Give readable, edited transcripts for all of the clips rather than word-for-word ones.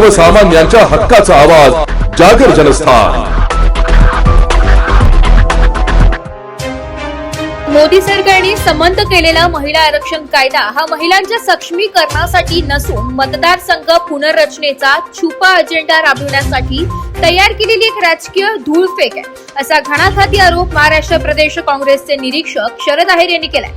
सर्वसामान्यांच्या हक्काचा आवाज जागर जनस्थान। मोदी सरकारने संमत केलेला महिला आरक्षण कायदा हा महिलांच्या सक्षमीकरणासाठी नसून मतदारसंघ पुनर्रचनेचा छुपा अजेंडा राबविण्यासाठी तयार केलेली एक राजकीय धूळफेक आहे, असा घणाघाती आरोप महाराष्ट्र प्रदेश काँग्रेसचे निरीक्षक शरद आहेर यांनी केलाय।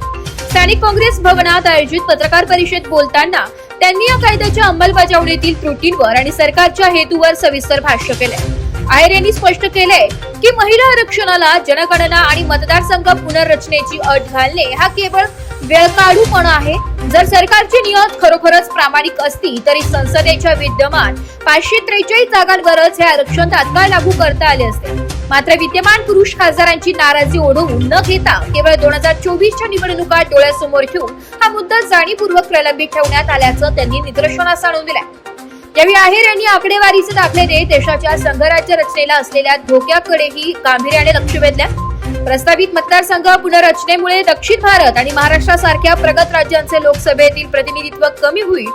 स्थानिक काँग्रेस भवनात आयोजित पत्रकार परिषदेत बोलताना त्यांनी या कायद्याच्या अंमलबजावणीतील त्रुटींवर आणि सरकारच्या हेतूवर सविस्तर भाष्य केलंय। आहेर यांनी स्पष्ट केलंय की महिला आरक्षणाला जनगणना आणि मतदारसंघ पुनर्रचनेची अट घालणे हा केवळ वेळकाढूपणा आहे। जर सरकारची नियत खरोखरच प्रामाणिक असती तरी संसदेच्या विद्यमान 543 जागांवरच हे आरक्षण तात्काळ लागू करता आले असते। मात्र विद्यमान पुरुष खासदारांची नाराजी ओढवून न घेता केवळ 2024च्या निवडणुका डोळ्यासमोर ठेवून हा मुद्दा जाणीवपूर्वक प्रलंबित ठेवण्यात आल्याचं त्यांनी निदर्शनास आणून दिलंय। यावेळी आहेर यांनी आकडेवारीचे दाखले देत देशाच्या संघराज्य रचनेला असलेल्या धोक्याकडेही गांभीर्याने लक्ष वेधले। प्रस्तावित मतदारसंघ पुनर्रचनेमुळे दक्षिण भारत आणि महाराष्ट्रासारख्या प्रगत राज्यांचे लोकसभेतील प्रतिनिधित्व कमी होईल,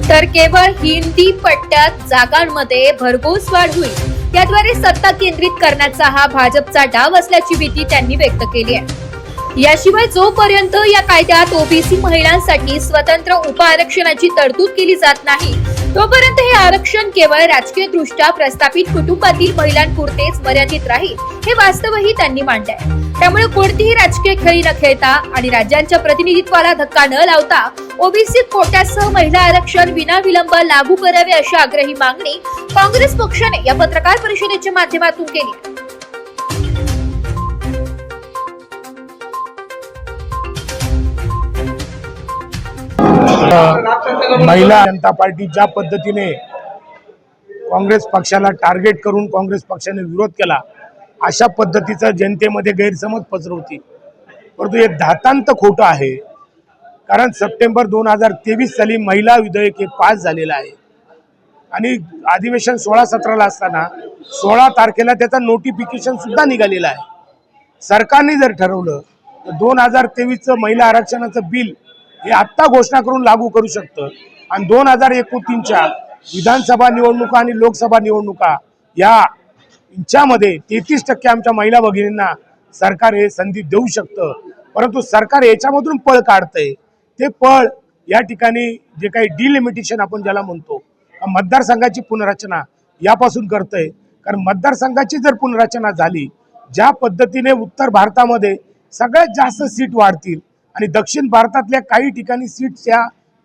तर केवळ हिंदी पट्ट्यात जागांमध्ये भरघोस वाढ होईल। याद्वारे सत्ता केंद्रित करण्याचा हा भाजपचा डाव असल्याची भीती त्यांनी व्यक्त केली आहे। याशिवाय जोपर्यंत या कायद्यात ओबीसी महिलांसाठी स्वतंत्र उपआरक्षणाची तरतूद केली जात नाही तोपर्यंत हे आरक्षण केवळ राजकीय दृष्ट्या प्रस्थापित कुटुंबातील महिलांपुरतेच मर्यादित राहील, हे वास्तवही त्यांनी मांडलंय। त्यामुळे कोणतीही राजकीय खेळी न खेळता आणि राज्यांच्या प्रतिनिधित्वाला धक्का न लावता ओबीसी कोट्यासह महिला आरक्षण विनाविलंब लागू करावे अशी आग्रही मागणी काँग्रेस पक्षाने या पत्रकार परिषदेच्या माध्यमातून केली। महिला जनता पार्टी ज्या पद्धतीने काँग्रेस पक्षाला टार्गेट करून काँग्रेस पक्षाने विरोध केला, अशा पद्धतीचा जनतेमध्ये गैरसमज पसरवती, परंतु हे धातांत खोटं आहे। कारण सप्टेंबर 2023 साली महिला विधेयक हे पास झालेलं आहे आणि अधिवेशन 16-17 ला असताना 16 तारखेला त्याचा नोटिफिकेशन सुद्धा निघालेलं आहे। सरकारने जर ठरवलं तर 2023चं महिला आरक्षणाचं बिल हे आत्ता घोषणा करून लागू करू शकतं आणि 2029च्या विधानसभा निवडणुका आणि लोकसभा निवडणुका यांच्यामध्ये 33% आमच्या महिला भगिनींना सरकार हे संधी देऊ शकतं। परंतु सरकार याच्यामधून पळ काढतंय। ते पळ या ठिकाणी जे काही डिलिमिटेशन आपण ज्याला म्हणतो, मतदारसंघाची पुनर्रचना यापासून करतंय। कारण मतदारसंघाची जर पुनर्रचना झाली, ज्या पद्धतीने उत्तर भारतामध्ये सगळ्यात जास्त सीट वाढतील आणि दक्षिण भारतातल्या काही ठिकाणी सीट्स या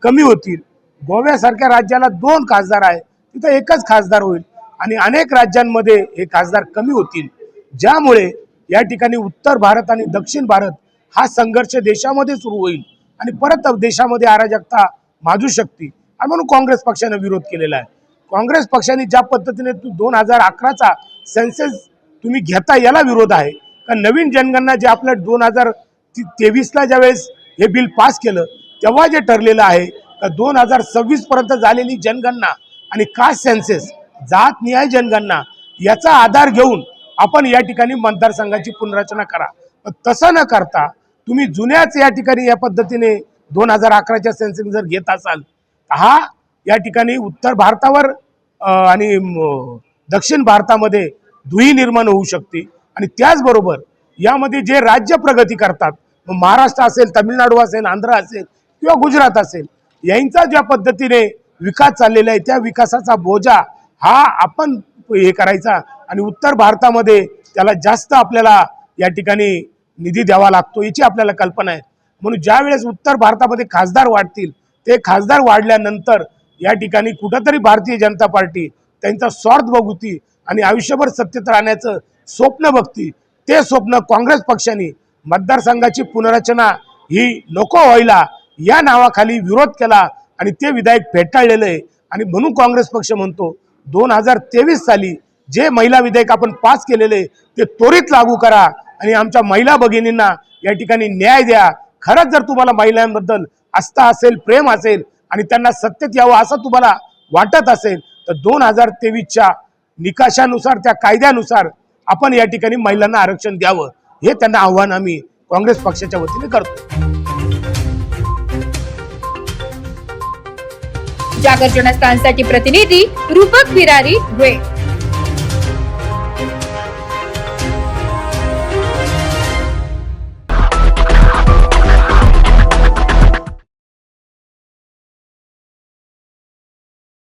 कमी होतील। गोव्यासारख्या राज्याला 2 खासदार आहे, तिथे एकच खासदार होईल आणि अनेक राज्यांमध्ये हे खासदार कमी होतील, ज्यामुळे या ठिकाणी उत्तर भारत आणि दक्षिण भारत हा संघर्ष देशामध्ये सुरू होईल आणि परत देशामध्ये अराजकता माजू शकते। आणि म्हणून काँग्रेस पक्षाने विरोध केलेला आहे। काँग्रेस पक्षाने ज्या पद्धतीने 2011चा सेन्सेस तुम्ही घेता याला विरोध आहे। कारण नवीन जनगणना जे आपल्या 2023ला ज्यावेळेस हे बिल पास केलं तेव्हा जे ठरलेलं आहे तर 2026 पर्यंत झालेली जनगणना आणि कास्ट सेन्सेस जात निहाय जनगणना याचा आधार घेऊन आपण या ठिकाणी मतदारसंघाची पुनर्रचना करा। तसं न करता तुम्ही जुन्याच या ठिकाणी या पद्धतीने 2011च्या सेन्सेस जर घेत असाल, हा या ठिकाणी उत्तर भारतावर आणि दक्षिण भारतामध्ये दुही निर्माण होऊ शकते। आणि त्याचबरोबर यामध्ये जे राज्य प्रगती करतात, महाराष्ट्र असेल, तामिळनाडू असेल, आंध्र असेल किंवा गुजरात असेल, यांचा ज्या पद्धतीने विकास चाललेला आहे त्या विकासाचा बोजा हा आपण हे करायचा आणि उत्तर भारतामध्ये त्याला जास्त आपल्याला या ठिकाणी निधी द्यावा लागतो याची आपल्याला कल्पना आहे। म्हणून ज्या वेळेस उत्तर भारतामध्ये खासदार वाढतील, ते खासदार वाढल्यानंतर या ठिकाणी कुठंतरी भारतीय जनता पार्टी त्यांचा स्वार्थ बघती आणि आयुष्यभर सत्तेत राहण्याचं स्वप्न बघती। ते स्वप्न काँग्रेस पक्षाने मतदारसंघाची पुनर्रचना ही नको व्हायला या नावाखाली विरोध केला आणि ते विधेयक फेटाळलेलं आहे। आणि म्हणून काँग्रेस पक्ष म्हणतो 2023 साली जे महिला विधेयक आपण पास केलेले ते त्वरित लागू करा आणि आमच्या महिला भगिनींना या ठिकाणी न्याय द्या। खरंच जर तुम्हाला महिलांबद्दल आस्था असेल, प्रेम असेल आणि त्यांना सत्तेत यावं असं तुम्हाला वाटत असेल तर 2023च्या निकषानुसार त्या कायद्यानुसार आपण या ठिकाणी महिलांना आरक्षण द्यावं, हे त्यांना आव्हान आम्ही काँग्रेस पक्षाच्या वतीने करतो। जागर जनस्थानसाठी प्रतिनिधी रूपक बिरारी धुळे.